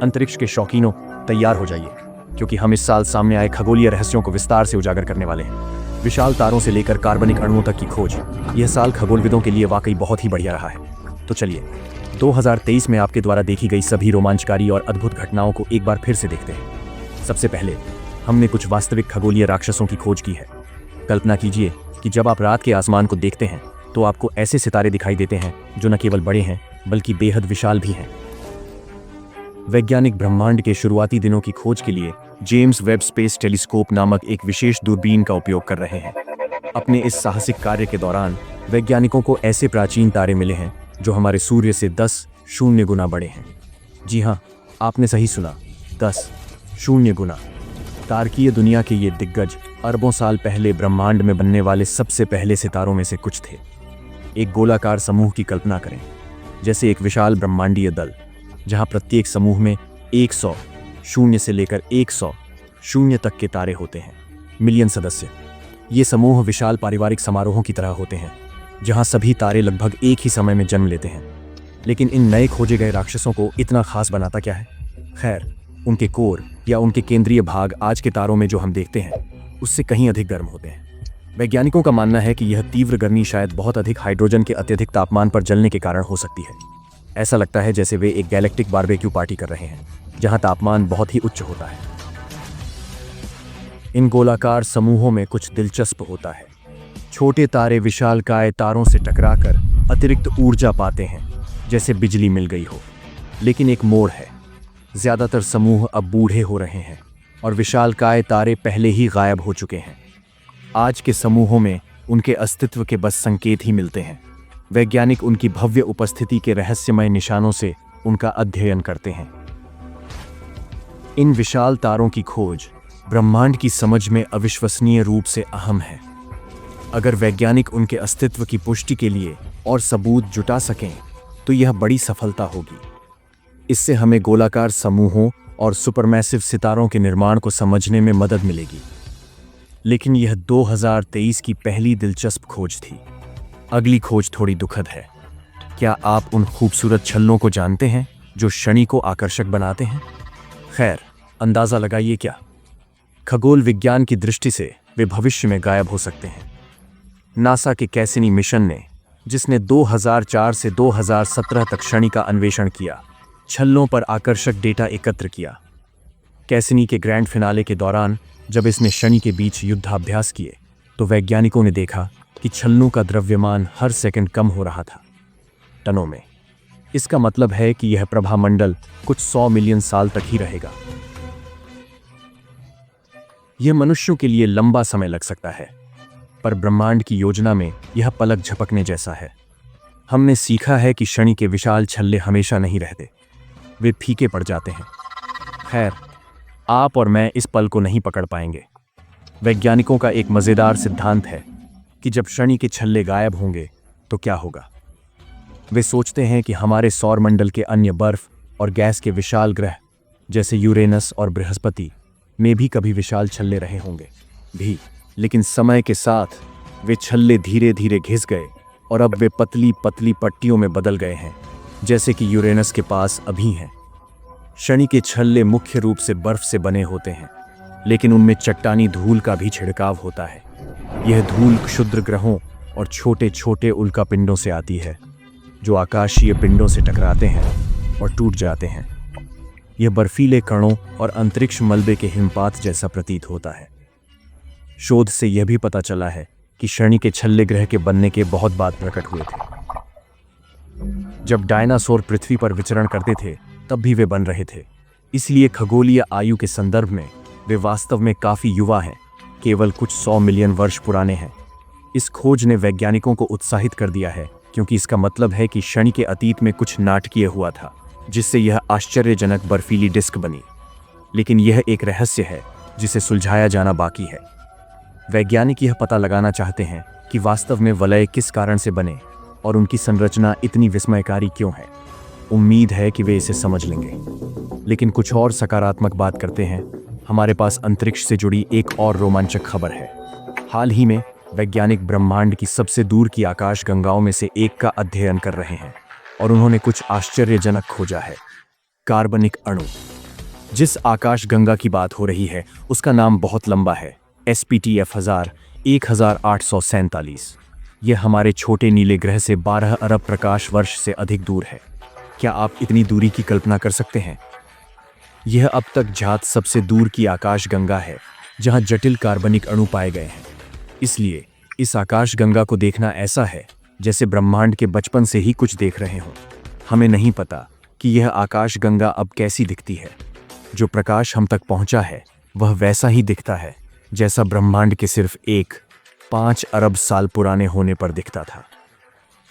अंतरिक्ष के शौकीनों, तैयार हो जाइए, क्योंकि हम इस साल सामने आए खगोलीय रहस्यों को विस्तार से उजागर करने वाले हैं। विशाल तारों से लेकर कार्बनिक अणुओं तक की खोज। यह साल खगोलविदों के लिए वाकई बहुत ही बढ़िया रहा है। तो चलिए 2023 में आपके द्वारा देखी गई सभी रोमांचकारी और अद्भुत घटनाओं को एक बार फिर से देखते हैं। सबसे पहले हमने कुछ वास्तविक खगोलीय राक्षसों की खोज की है। कल्पना कीजिए कि जब आप रात के आसमान को देखते हैं तो आपको ऐसे सितारे दिखाई देते हैं जो न केवल बड़े हैं बल्कि बेहद विशाल भी हैं। वैज्ञानिक ब्रह्मांड के शुरुआती दिनों की खोज के लिए जेम्स वेब स्पेस टेलीस्कोप नामक एक विशेष दूरबीन का उपयोग कर रहे हैं। अपने इस साहसिक कार्य के दौरान वैज्ञानिकों को ऐसे प्राचीन तारे मिले हैं जो हमारे सूर्य से 10 गुना बड़े हैं। जी हाँ, आपने सही सुना, 10 गुना। तारकीय दुनिया के ये दिग्गज अरबों साल पहले ब्रह्मांड में बनने वाले सबसे पहले सितारों में से कुछ थे। एक गोलाकार समूह की कल्पना करें, जैसे एक विशाल ब्रह्मांडीय दल, जहां प्रत्येक समूह में 100 शून्य से लेकर 100 शून्य तक के तारे होते हैं। मिलियन सदस्य। ये समूह विशाल पारिवारिक समारोहों की तरह होते हैं, जहां सभी तारे लगभग एक ही समय में जन्म लेते हैं। लेकिन इन नए खोजे गए राक्षसों को इतना खास बनाता क्या है? खैर, उनके कोर या उनके केंद्रीय भाग आज के तारों में जो हम देखते हैं उससे कहीं अधिक गर्म होते हैं। वैज्ञानिकों का मानना है कि यह तीव्र गर्मी शायद बहुत अधिक हाइड्रोजन के अत्यधिक तापमान पर जलने के कारण हो सकती है। ऐसा लगता है जैसे वे एक गैलेक्टिक बारबेक्यू पार्टी कर रहे हैं, जहां तापमान बहुत ही उच्च होता है। इन गोलाकार समूहों में कुछ दिलचस्प होता है। छोटे तारे विशालकाय तारों से टकराकर अतिरिक्त ऊर्जा पाते हैं, जैसे बिजली मिल गई हो। लेकिन एक मोड़ है। ज्यादातर समूह अब बूढ़े हो रहे हैं और विशालकाय तारे पहले ही गायब हो चुके हैं। आज के समूहों में उनके अस्तित्व के बस संकेत ही मिलते हैं। वैज्ञानिक उनकी भव्य उपस्थिति के रहस्यमय निशानों से उनका अध्ययन करते हैं। इन विशाल तारों की खोज ब्रह्मांड की समझ में अविश्वसनीय रूप से अहम है। अगर वैज्ञानिक उनके अस्तित्व की पुष्टि के लिए और सबूत जुटा सकें तो यह बड़ी सफलता होगी। इससे हमें गोलाकार समूहों और सुपरमैसिव सितारों के निर्माण को समझने में मदद मिलेगी। लेकिन यह 2023 की पहली दिलचस्प खोज थी। अगली खोज थोड़ी दुखद है। क्या आप उन खूबसूरत छल्लों को जानते हैं जो शनि को आकर्षक बनाते हैं? खैर, अंदाजा लगाइए क्या? खगोल विज्ञान की दृष्टि से वे भविष्य में गायब हो सकते हैं। नासा के कैसिनी मिशन ने, जिसने 2004 से 2017 तक शनि का अन्वेषण किया, छल्लों पर आकर्षक डेटा एकत्र किया। कैसिनी के ग्रैंड फिनाले के दौरान जब इसने शनि के बीच युद्धाभ्यास किए तो वैज्ञानिकों ने देखा कि छल्लों का द्रव्यमान हर सेकंड कम हो रहा था, टनों में। इसका मतलब है कि यह प्रभामंडल कुछ 100 मिलियन साल तक ही रहेगा। यह मनुष्यों के लिए लंबा समय लग सकता है, पर ब्रह्मांड की योजना में यह पलक झपकने जैसा है। हमने सीखा है कि शनि के विशाल छल्ले हमेशा नहीं रहते, वे फीके पड़ जाते हैं। खैर, आप और मैं इस पल को नहीं पकड़ पाएंगे। वैज्ञानिकों का एक मजेदार सिद्धांत है कि जब शनि के छल्ले गायब होंगे तो क्या होगा। वे सोचते हैं कि हमारे सौर मंडल के अन्य बर्फ और गैस के विशाल ग्रह जैसे यूरेनस और बृहस्पति में भी कभी विशाल छल्ले रहे होंगे भी। लेकिन समय के साथ वे छल्ले धीरे धीरे घिस गए और अब वे पतली पतली पट्टियों में बदल गए हैं, जैसे कि यूरेनस के पास अभी हैं। शनि के छल्ले मुख्य रूप से बर्फ से बने होते हैं, लेकिन उनमें चट्टानी धूल का भी छिड़काव होता है। यह धूल क्षुद्र ग्रहों और छोटे छोटे उल्कापिंडों से आती है, जो आकाशीय पिंडों से टकराते हैं और टूट जाते हैं। यह बर्फीले कणों और अंतरिक्ष मलबे के हिमपात जैसा प्रतीत होता है। शोध से यह भी पता चला है कि शनि के छल्ले ग्रह के बनने के बहुत बाद प्रकट हुए थे। जब डायनासोर पृथ्वी पर विचरण करते थे तब भी वे बन रहे थे। इसलिए खगोलीय आयु के संदर्भ में वे वास्तव में काफी युवा हैं, केवल कुछ 100 मिलियन वर्ष पुराने हैं। इस खोज ने वैज्ञानिकों को उत्साहित कर दिया है, क्योंकि इसका मतलब है कि शनि के अतीत में कुछ नाटकीय हुआ था, जिससे यह आश्चर्यजनक बर्फीली डिस्क बनी। लेकिन यह एक रहस्य है जिसे सुलझाया जाना बाकी है। वैज्ञानिक यह पता लगाना चाहते हैं कि वास्तव में वलय किस कारण से बने और उनकी संरचना इतनी विस्मयकारी क्यों है। उम्मीद है कि वे इसे समझ लेंगे। लेकिन कुछ और सकारात्मक बात करते हैं। हमारे पास अंतरिक्ष से जुड़ी एक और रोमांचक खबर है। हाल ही में वैज्ञानिक ब्रह्मांड की सबसे दूर की आकाश गंगाओं में से एक का अध्ययन कर रहे हैं और उन्होंने कुछ आश्चर्यजनक खोजा है। कार्बनिक अणु। जिस आकाश गंगा की बात हो रही है उसका नाम बहुत लंबा है, SPTF 1847। यह हमारे छोटे नीले ग्रह से 12 अरब प्रकाश वर्ष से अधिक दूर है। क्या आप इतनी दूरी की कल्पना कर सकते हैं? यह अब तक ज्ञात सबसे दूर की आकाश गंगा है जहां जटिल कार्बनिक अणु पाए गए हैं। इसलिए इस आकाश गंगा को देखना ऐसा है जैसे ब्रह्मांड के बचपन से ही कुछ देख रहे हों। हमें नहीं पता कि यह आकाश गंगा अब कैसी दिखती है। जो प्रकाश हम तक पहुंचा है वह वैसा ही दिखता है जैसा ब्रह्मांड के सिर्फ 5 अरब साल पुराने होने पर दिखता था।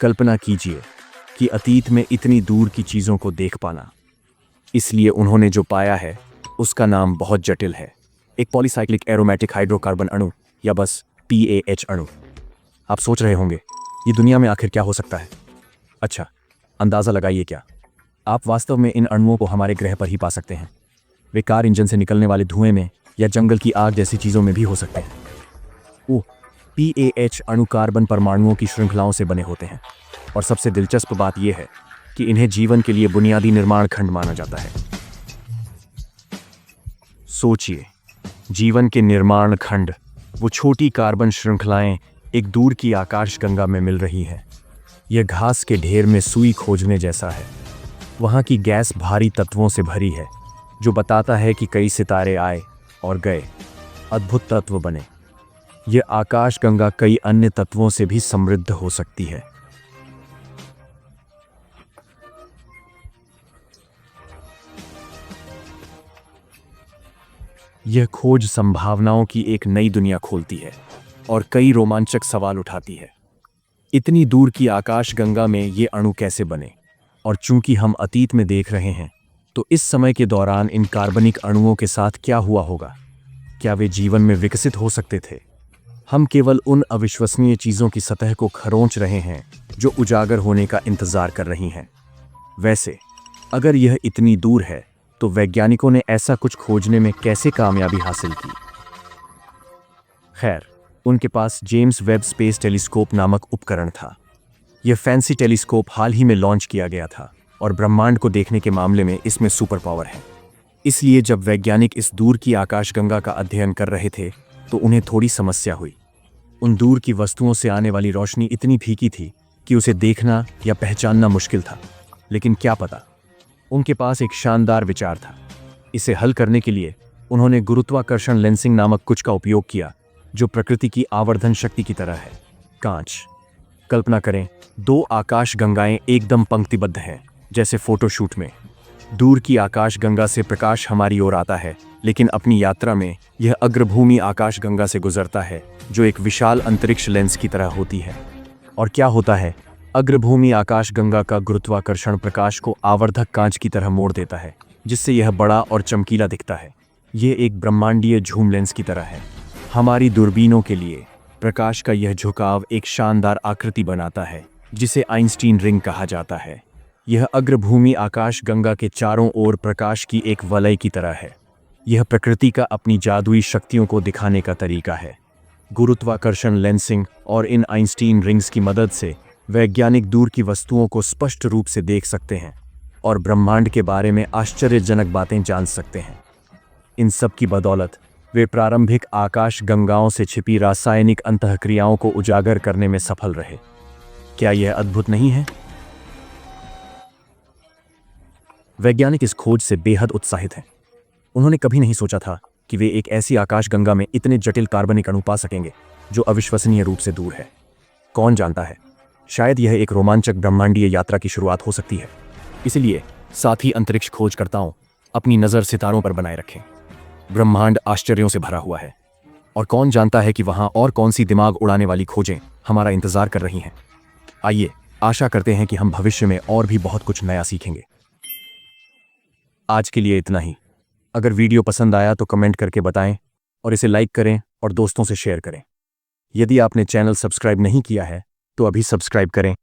कल्पना कीजिए कि अतीत में इतनी दूर की चीज़ों को देख पाना। इसलिए उन्होंने जो पाया है उसका नाम बहुत जटिल है, एक पॉलीसाइक्लिक एरोमेटिक हाइड्रोकार्बन अणु या बस PAH अणु। आप सोच रहे होंगे ये दुनिया में आखिर क्या हो सकता है? अच्छा, अंदाज़ा लगाइए क्या आप वास्तव में इन अणुओं को हमारे ग्रह पर ही पा सकते हैं। वे कार इंजन से निकलने वाले धुएं में या जंगल की आग जैसी चीज़ों में भी हो सकते हैं। PAH अणु कार्बन परमाणुओं की श्रृंखलाओं से बने होते हैं और सबसे दिलचस्प बात यह है कि इन्हें जीवन के लिए बुनियादी निर्माण खंड माना जाता है। सोचिए, जीवन के निर्माण खंड, वो छोटी कार्बन श्रृंखलाएं एक दूर की आकाश गंगा में मिल रही हैं। यह घास के ढेर में सुई खोजने जैसा है। वहाँ की गैस भारी तत्वों से भरी है जो बताता है कि कई सितारे आए और गए, अद्भुत तत्व बने। यह आकाश गंगा कई अन्य तत्वों से भी समृद्ध हो सकती है। यह खोज संभावनाओं की एक नई दुनिया खोलती है और कई रोमांचक सवाल उठाती है। इतनी दूर की आकाश गंगा में ये अणु कैसे बने? और चूंकि हम अतीत में देख रहे हैं, तो इस समय के दौरान इन कार्बनिक अणुओं के साथ क्या हुआ होगा? क्या वे जीवन में विकसित हो सकते थे? हम केवल उन अविश्वसनीय चीज़ों की सतह को खरोंच रहे हैं जो उजागर होने का इंतजार कर रही हैं। वैसे, अगर यह इतनी दूर है, तो वैज्ञानिकों ने ऐसा कुछ खोजने में कैसे कामयाबी हासिल की? खैर, उनके पास जेम्स वेब स्पेस टेलीस्कोप नामक उपकरण था। यह फैंसी टेलीस्कोप हाल ही में लॉन्च किया गया था और ब्रह्मांड को देखने के मामले में इसमें सुपर पावर है। इसलिए जब वैज्ञानिक इस दूर की आकाशगंगा का अध्ययन कर रहे थे तो उन्हें थोड़ी समस्या हुई। उन दूर की वस्तुओं से आने वाली रोशनी इतनी फीकी थी कि उसे देखना या पहचानना मुश्किल था। लेकिन क्या पता, उनके पास एक शानदार विचार था। इसे हल करने के लिए उन्होंने गुरुत्वाकर्षण लेंसिंग नामक कुछ का उपयोग किया जो प्रकृति की आवर्धन शक्ति की तरह है। कांच। कल्पना करें, 2 आकाश गंगाएं एकदम पंक्तिबद्ध हैं, जैसे फोटोशूट में। दूर की आकाश गंगा से प्रकाश हमारी ओर आता है, लेकिन अपनी यात्रा में यह अग्रभूमि आकाश गंगा से गुजरता है जो एक विशाल अंतरिक्ष लेंस की तरह होती है। और क्या होता है, अग्रभूमि आकाश गंगा का गुरुत्वाकर्षण प्रकाश को आवर्धक कांच की तरह मोड़ देता है, जिससे यह बड़ा और चमकीला दिखता है। यह एक ब्रह्मांडीय झूम लेंस की तरह है। हमारी दूरबीनों के लिए प्रकाश का यह झुकाव एक शानदार आकृति बनाता है जिसे आइंस्टीन रिंग कहा जाता है। यह अग्रभूमि आकाश गंगा के चारों ओर प्रकाश की एक वलय की तरह है। यह प्रकृति का अपनी जादुई शक्तियों को दिखाने का तरीका है। गुरुत्वाकर्षण लेंसिंग और इन आइंस्टीन रिंग्स की मदद से वैज्ञानिक दूर की वस्तुओं को स्पष्ट रूप से देख सकते हैं और ब्रह्मांड के बारे में आश्चर्यजनक बातें जान सकते हैं। इन सब की बदौलत वे प्रारंभिक आकाश गंगाओं से छिपी रासायनिक अंतःक्रियाओं को उजागर करने में सफल रहे। क्या यह अद्भुत नहीं है? वैज्ञानिक इस खोज से बेहद उत्साहित हैं। उन्होंने कभी नहीं सोचा था कि वे एक ऐसी आकाश गंगा में इतने जटिल कार्बनिक अणु पा सकेंगे जो अविश्वसनीय रूप से दूर है। कौन जानता है, शायद यह एक रोमांचक ब्रह्मांडीय यात्रा की शुरुआत हो सकती है। इसलिए साथी अंतरिक्ष खोजकर्ताओं, अपनी नज़र सितारों पर बनाए रखें। ब्रह्मांड आश्चर्यों से भरा हुआ है और कौन जानता है कि वहां और कौन सी दिमाग उड़ाने वाली खोजें हमारा इंतजार कर रही हैं। आइए, आशा करते हैं कि हम भविष्य में और भी बहुत कुछ नया सीखेंगे। आज के लिए इतना ही। अगर वीडियो पसंद आया तो कमेंट करके बताएं और इसे लाइक करें और दोस्तों से शेयर करें। यदि आपने चैनल सब्सक्राइब नहीं किया है तो अभी सब्सक्राइब करें